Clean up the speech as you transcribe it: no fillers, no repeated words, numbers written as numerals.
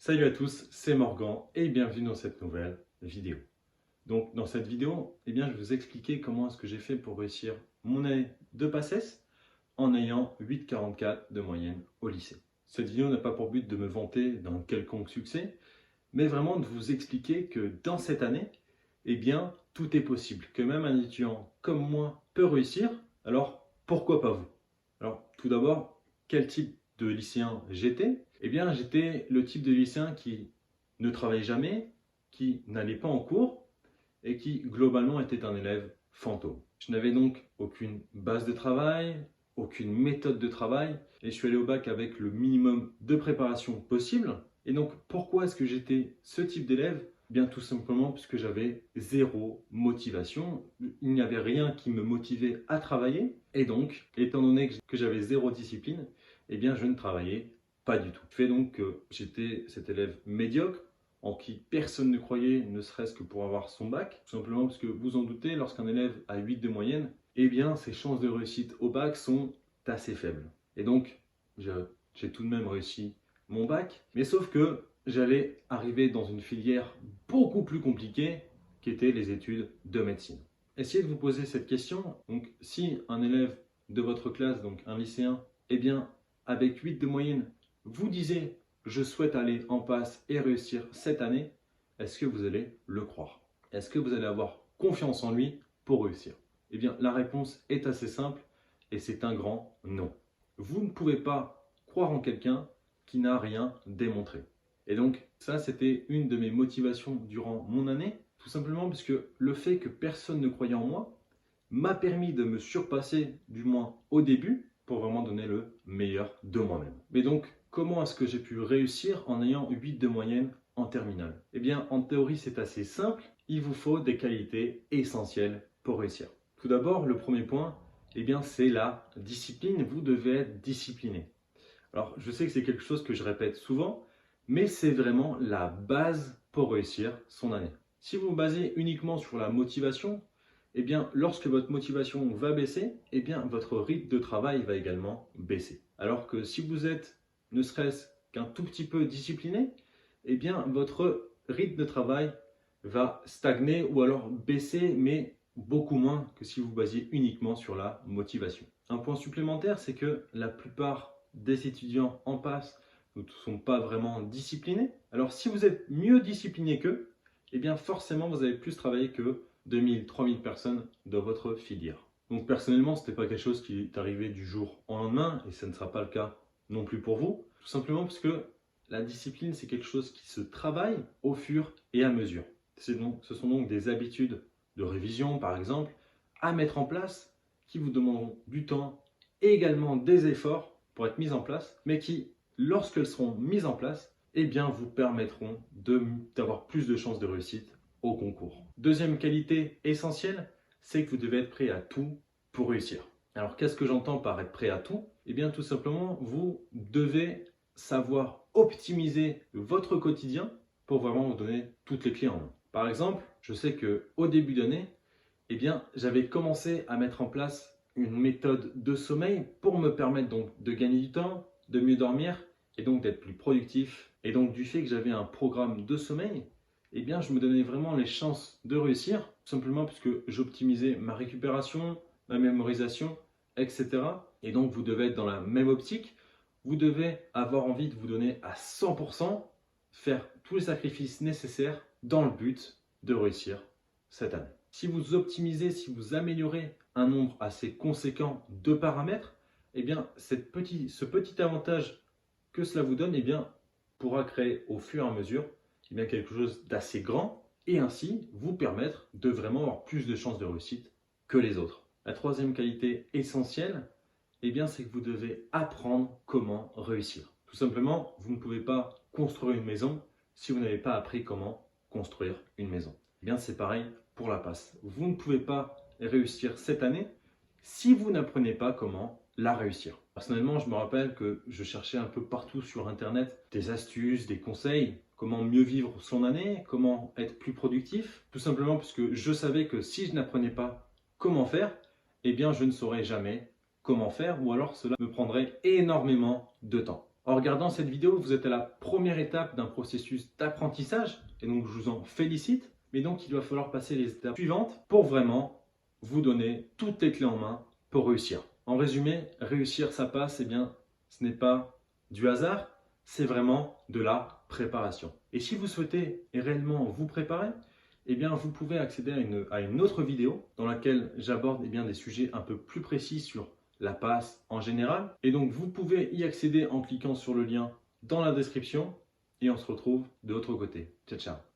Salut à tous, c'est Morgan et bienvenue dans cette nouvelle vidéo. Donc dans cette vidéo, je vais vous expliquer comment est-ce que j'ai fait pour réussir mon année de PACES en ayant 8,44 de moyenne au lycée. Cette vidéo n'a pas pour but de me vanter d'un quelconque succès, mais vraiment de vous expliquer que dans cette année, tout est possible, que même un étudiant comme moi peut réussir, alors pourquoi pas vous? Alors tout d'abord, quel type de lycéen j'étais? J'étais le type de lycéen qui ne travaillait jamais, qui n'allait pas en cours et qui globalement était un élève fantôme. Je n'avais donc aucune base de travail, aucune méthode de travail et je suis allé au bac avec le minimum de préparation possible. Et donc pourquoi est-ce que j'étais ce type d'élève? Bien tout simplement puisque j'avais zéro motivation, il n'y avait rien qui me motivait à travailler et donc étant donné que j'avais zéro discipline, je ne travaillais pas du tout. Ce qui fait donc que j'étais cet élève médiocre en qui personne ne croyait, ne serait-ce que pour avoir son bac, tout simplement parce que vous en doutez, lorsqu'un élève a 8 de moyenne, ses chances de réussite au bac sont assez faibles. Et donc, j'ai tout de même réussi mon bac, mais sauf que j'allais arriver dans une filière beaucoup plus compliquée qui était les études de médecine. Essayez de vous poser cette question. Donc, si un élève de votre classe, donc un lycéen, avec 8 de moyenne, vous disait je souhaite aller en passe et réussir cette année, est-ce que vous allez le croire? Est-ce que vous allez avoir confiance en lui pour réussir? La réponse est assez simple et c'est un grand non. Vous ne pouvez pas croire en quelqu'un qui n'a rien démontré. Et donc, ça, c'était une de mes motivations durant mon année, tout simplement parce que le fait que personne ne croyait en moi m'a permis de me surpasser, du moins au début, pour vraiment donner le meilleur de moi-même. Mais donc, comment est-ce que j'ai pu réussir en ayant 8 de moyenne en terminale? En théorie, c'est assez simple. Il vous faut des qualités essentielles pour réussir. Tout d'abord, le premier point, c'est la discipline. Vous devez être discipliné. Alors, je sais que c'est quelque chose que je répète souvent, mais c'est vraiment la base pour réussir son année. Si vous vous basez uniquement sur la motivation, lorsque votre motivation va baisser, votre rythme de travail va également baisser. Alors que si vous êtes ne serait-ce qu'un tout petit peu discipliné, votre rythme de travail va stagner ou alors baisser, mais beaucoup moins que si vous basiez uniquement sur la motivation. Un point supplémentaire, c'est que la plupart des étudiants en passe ne sont pas vraiment disciplinés. Alors si vous êtes mieux discipliné qu'eux, forcément vous avez plus travaillé que 2000, 3000 personnes dans votre filière. Donc personnellement, ce n'était pas quelque chose qui est arrivé du jour au lendemain et ça ne sera pas le cas non plus pour vous. Tout simplement parce que la discipline, c'est quelque chose qui se travaille au fur et à mesure. Ce sont donc des habitudes de révision, par exemple, à mettre en place qui vous demanderont du temps et également des efforts pour être mises en place, mais qui, lorsqu'elles seront mises en place, vous permettront d'avoir plus de chances de réussite au concours. Deuxième qualité essentielle, c'est que vous devez être prêt à tout pour réussir. Alors, qu'est-ce que j'entends par être prêt à tout? Tout simplement, vous devez savoir optimiser votre quotidien pour vraiment vous donner toutes les clés en main. Par exemple, je sais qu'au début d'année, j'avais commencé à mettre en place une méthode de sommeil pour me permettre donc de gagner du temps, de mieux dormir et donc d'être plus productif. Et donc du fait que j'avais un programme de sommeil, je me donnais vraiment les chances de réussir, tout simplement puisque j'optimisais ma récupération, ma mémorisation, etc. Et donc vous devez être dans la même optique, vous devez avoir envie de vous donner à 100%, faire tous les sacrifices nécessaires dans le but de réussir cette année. Si vous optimisez, si vous améliorez un nombre assez conséquent de paramètres, ce petit avantage que cela vous donne pourra créer au fur et à mesure quelque chose d'assez grand et ainsi vous permettre de vraiment avoir plus de chances de réussite que les autres. La troisième qualité essentielle, c'est que vous devez apprendre comment réussir. Tout simplement, vous ne pouvez pas construire une maison si vous n'avez pas appris comment construire une maison. C'est pareil pour la passe. Vous ne pouvez pas réussir cette année si vous n'apprenez pas comment la réussir. Personnellement, je me rappelle que je cherchais un peu partout sur Internet des astuces, des conseils, comment mieux vivre son année, comment être plus productif, tout simplement parce que je savais que si je n'apprenais pas comment faire, je ne saurais jamais comment faire ou alors cela me prendrait énormément de temps. En regardant cette vidéo, vous êtes à la première étape d'un processus d'apprentissage et donc je vous en félicite. Mais donc il va falloir passer les étapes suivantes pour vraiment vous donner toutes les clés en main pour réussir. En résumé, réussir ça passe, eh bien ce n'est pas du hasard, c'est vraiment de la préparation. Et si vous souhaitez réellement vous préparer, eh bien, vous pouvez accéder à une autre vidéo dans laquelle j'aborde des sujets un peu plus précis sur la passe en général. Et donc, vous pouvez y accéder en cliquant sur le lien dans la description et on se retrouve de l'autre côté. Ciao, ciao.